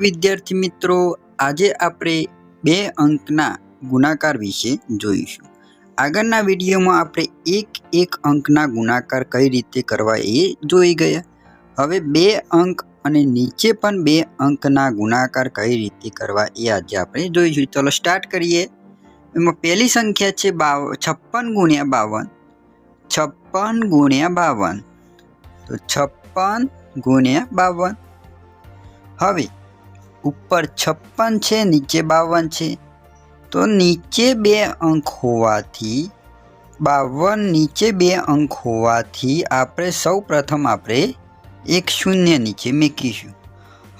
વિદ્યાર્થી મિત્રો, આજે આપણે બે અંકના ગુણાકાર વિશે જોઈશું. આગળના વિડીયોમાં આપણે એક અંકના ગુણાકાર કઈ રીતે કરવા એ જોઈ ગયા. હવે બે અંક અને નીચે પણ બે અંકના ગુણાકાર કઈ રીતે કરવા એ આજે આપણે જોઈશું. ચલો સ્ટાર્ટ કરીએ. એમાં પહેલી સંખ્યા છે 56 ગુણ્યા 52. 56 ગુણ્યા 52. તો 56 ગુણ્યા 52. હવે ઉપર 56 છે, નીચે 52 છે. તો નીચે બે અંક હોવાથી 52 નીચે બે અંક હોવાથી આપણે સૌ પ્રથમ આપણે એક શૂન્ય નીચે મૂકીશું.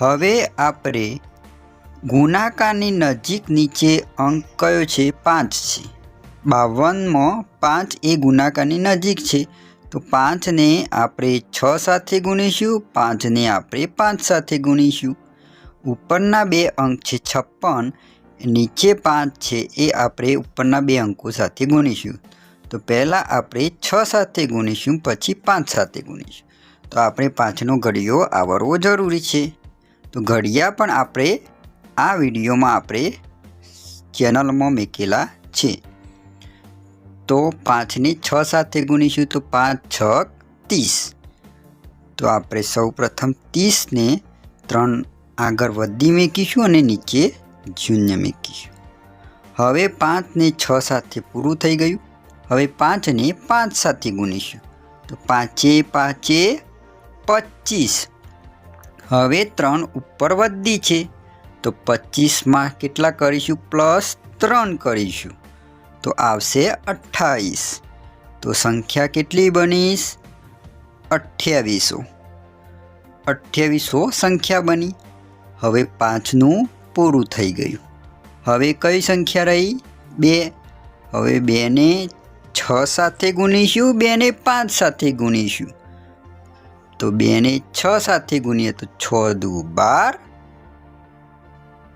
હવે આપણે ગુણાકારની નજીક નીચે અંક કયો છે? 5 છે. 52માં 5 એ ગુણાકારની નજીક છે. તો 5ને આપણે 6 સાથે ગુણીશું, 5ને આપણે 5 સાથે ગુણીશું. ઉપરના બે અંક છે 56, નીચે 5 છે, એ આપણે ઉપરના બે અંકો સાથે ગુણીશું. તો પહેલાં આપણે 6 સાથે ગુણીશું, પછી 5 સાથે ગુણીશું. તો આપણે 5નો ઘડિયો આવરવો જરૂરી છે. તો ઘડિયા પણ આપણે આ વિડીયોમાં આપણે ચેનલમાં મૂકેલા છે. તો 5ને 6 સાથે ગુણીશું, તો 5 6 30. તો આપણે સૌ પ્રથમ 30ને 3 આગળ વધી મૂકીશું અને નીચે શૂન્ય મૂકીશું. હવે 5ને 6 સાથે પૂરું થઈ ગયું. હવે 5ને 5 સાથે ગુણીશું. તો 5 5 25. હવે 3 ઉપર વધી છે. તો 25માં કેટલા કરીશું? +3 કરીશું. તો આવશે 28. તો સંખ્યા કેટલી બની? 2800 સંખ્યા બની. હવે 5નું પૂરું થઈ ગયું. હવે કઈ સંખ્યા રહી? 2. હવે 2ને 6 સાથે ગુણીશું, 2ને 5 સાથે ગુણીશું. તો 2ને 6 સાથે ગુણીએ તો 6 દુ 12.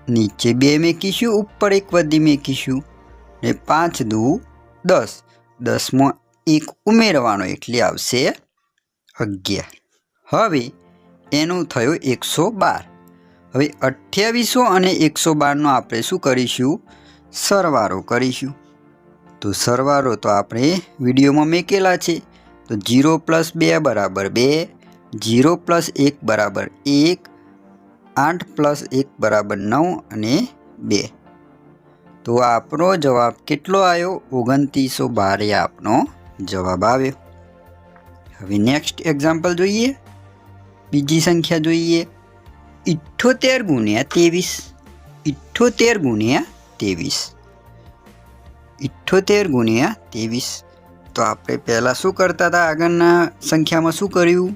નીચે 2 મૂકીશું, ઉપર 1 વધી મૂકીશું. ને 5 દુ 10. 10માં 1 ઉમેરવાનો એટલે આવશે 11. હવે એનું થયું 112. હવે 2800 અને 112નો આપણે શું કરીશું? સરવાળો કરીશું. તો સરવાળો તો આપણે વિડીયોમાં મૂકેલા છે. તો 0 + 2 = 2, 0 + 1 = 1, 8 + 1 = 9 અને 2. તો આપણો જવાબ કેટલો આવ્યો? 2912 એ આપણો જવાબ આવ્યો. હવે નેક્સ્ટ એક્ઝામ્પલ જોઈએ. બીજી સંખ્યા જોઈએ. 78 ગુણ્યા 23. 78 ગુણ્યા 23. 78 ગુણ્યા 23. તો આપણે પહેલાં શું કરતા હતા? આગળના સંખ્યામાં શું કર્યું?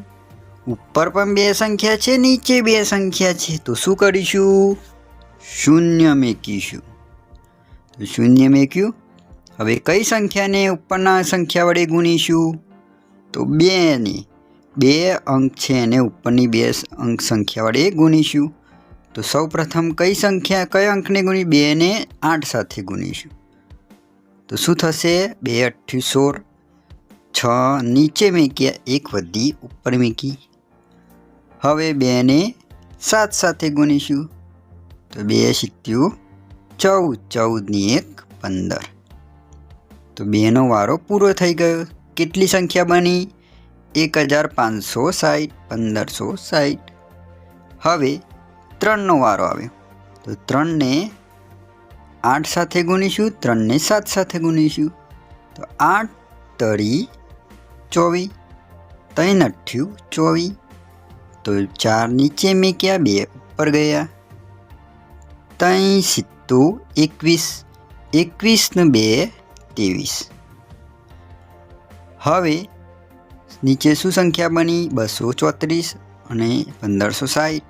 ઉપર પણ બે સંખ્યા છે, નીચે બે સંખ્યા છે. તો શું કરીશું? શૂન્ય મૂકીશું. તો શૂન્ય મૂક્યું. હવે કઈ સંખ્યાને ઉપરના સંખ્યા વડે ગુણીશું? તો 2ને 2 અંક છે એને ઉપરની 2 અંક સંખ્યા વડે ગુણીશું. તો સૌ પ્રથમ કઈ અંકને ગુણી? 2ને 8 સાથે ગુણીશું. તો શું થશે? 2 × 8 = 16. 6 નીચે મૂક્યા, 1 વધી ઉપર મૂકી. હવે 2ને 7 સાથે ગુણીશું. તો 2 × 7 = 14. 14 ની 1 15. તો 2નો વારો પૂરો થઈ ગયો. કેટલી સંખ્યા બની? 1560. 1560. હવે 3નો વારો આવ્યો. તો 3ને 8 સાથે ગુણીશું, 3ને 7 સાથે ગુણીશું. તો 8 તરી 24. 3 × 8 = 24. તો 4 નીચે મૂક્યા, 2 ઉપર ગયા. 3 × 7 = 21. 21 ને 2 = 23. હવે નીચે શું સંખ્યા બની? 234 અને 1560.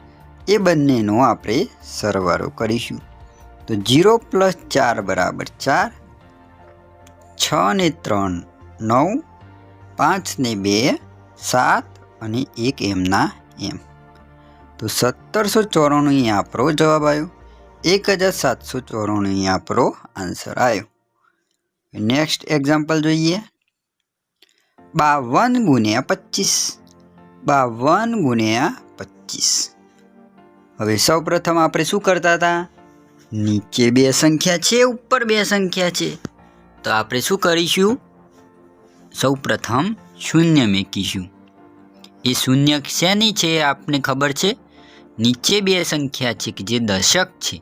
એ બંનેનો આપણે સરવાળો કરીશું. તો 0 + 4 = 4. 6 ને 3 9. 5 ને 2 7 અને 1 એમના એમ. તો 1794 આપણો જવાબ આવ્યો. 1794 આપણો આન્સર આવ્યો. નેક્સ્ટ એક્ઝામ્પલ જોઈએ. 52 ગુણ્યા 25. 52 ગુણ્યા 25. હવે સૌપ્રથમ આપણે શું કરતા હતા, નીચે બે સંખ્યા છે, ઉપર બે સંખ્યા છે, તો આપણે શું કરીશું, સૌપ્રથમ શૂન્ય મૂકીશું. એ શૂન્ય શેની છે આપને ખબર છે, નીચે બે સંખ્યા છે કે જે દશક છે,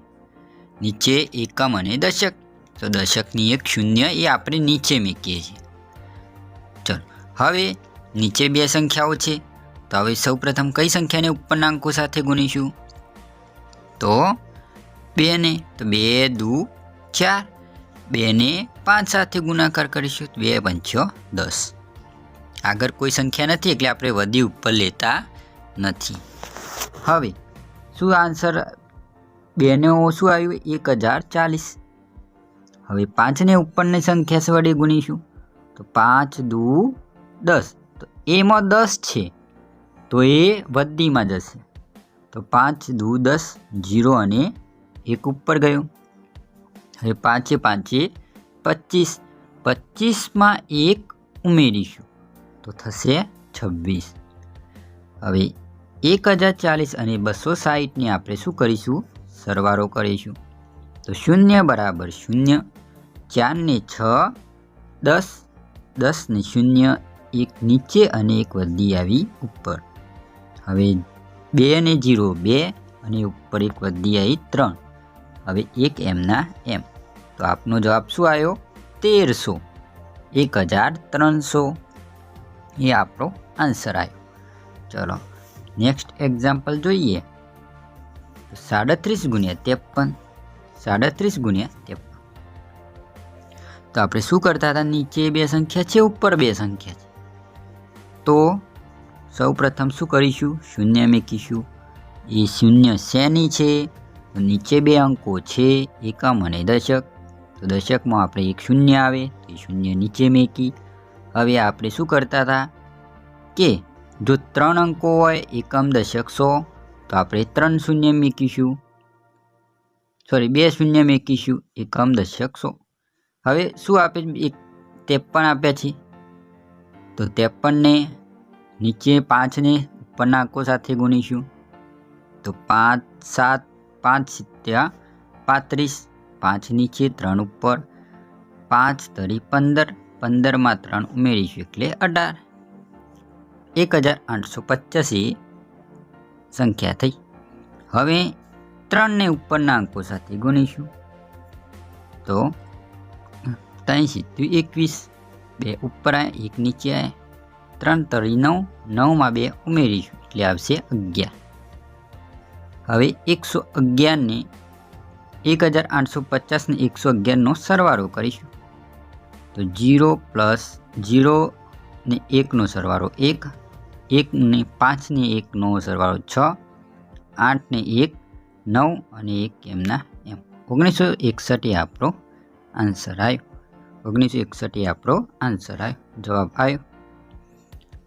નીચે એકમ અને દશક, તો દશકની એક શૂન્ય એ આપણે નીચે મૂકીએ છીએ. ચલો હવે નીચે બે સંખ્યાઓ છે, તો હવે સૌપ્રથમ કઈ સંખ્યાને ઉપરના અંકો સાથે ગુણીશું, તો 2 ને, તો 2 દુ 4, 2 ને 5 સાથે ગુણાકાર કરીશું, 2 પંચો 10. આગળ કોઈ સંખ્યા નથી એટલે આપણે વધી ઉપર લેતા નથી. હવે શું આન્સર 2 ને શું આવ્યું, 1040. હવે 5 ને ઉપરની સંખ્યા વડે ગુણીશું, તો 5 દુ 10, તો એમાં 10 છે તો એ વધીમાં જશે, તો 5 દુ 10, 0 અને 1 ઉપર ગયો. હવે 5 5 25, 25માં 1 ઉમેરીશું તો થશે 26. હવે 1040 અને 260ને આપણે શું કરીશું, સરવાળો કરીશું, તો 0 બરાબર 0, 4 ને 6 10, 10 ને 0 1 નીચે અને 1 વધી આવી ઉપર. હવે 2 ને 0 2 અને ઉપર 1 વધી આવી 3. હવે 1 એમના એમ, તો આપનો જવાબ શું આવ્યો, 1300, 1300 એ આપણો આન્સર આવ્યો. ચલો નેક્સ્ટ એક્ઝામ્પલ જોઈએ. 37 ગુણ્યા 53, 37 ગુણ્યા 53. તો આપણે શું કરતા હતા, નીચે બે સંખ્યા છે, ઉપર બે સંખ્યા છે, તો સૌ પ્રથમ શું કરીશું, શૂન્ય મૂકીશું. એ શૂન્ય શેની છે, તો નીચે બે અંકો છે, એકમ અને દશક, તો દશકમાં આપણે એક શૂન્ય આવે તો એ શૂન્ય નીચે મૂકી. હવે આપણે શું કરતા હતા કે જો 3 અંકો હોય, એકમ દશક 100, તો આપણે 3 શૂન્ય મૂકીશું, સોરી 2 શૂન્ય મૂકીશું, એકમ દશક 100. હવે શું આપે, 53 આપ્યા છે, તો 53ને નીચે 5 ને ઉપરના અંકો સાથે ગુણીશું, તો 5 7 5 7 35, 5 નીચે 3 ઉપર, 5 તરી 15, 15માં 3 ઉમેરીશું એટલે 18. 1885 સંખ્યા થઈ. હવે 3 ને ઉપરના અંકો સાથે ગુણીશું, તો 3 સીધું 21, 2 ઉપર આવ્યા 1 નીચે આવ્યા, 3 તરી 9, 9માં 2 ઉમેરીશું એટલે આવશે 11. હવે 111 ને 1850 ને 111નો સરવાળો કરીશું, તો 0 પ્લસ 0 ને 1નો સરવાળો 1, 1 ને 5 ને 1નો સરવાળો 6, 8 ને 1 9 અને 1 એમના એમ. 1961 એ આપણો આન્સર આવ્યો. 1961 એ આપણો આન્સર આવ્યો, જવાબ આવ્યો.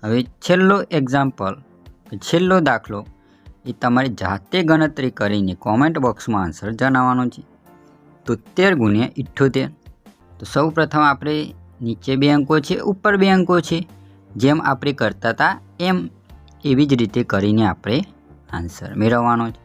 હવે છેલ્લો એક્ઝામ્પલ, છેલ્લો દાખલો એ તમારી જાતે ગણતરી કરીને કોમેન્ટ બોક્સમાં આન્સર જણાવવાનો છે. 73 ગુણ્યા 78. તો સૌ પ્રથમ આપણે નીચે બે અંકો છે, ઉપર બે અંકો છે, જેમ આપણે કરતા હતા એમ એવી જ રીતે કરીને આપણે આન્સર મેળવવાનો છે.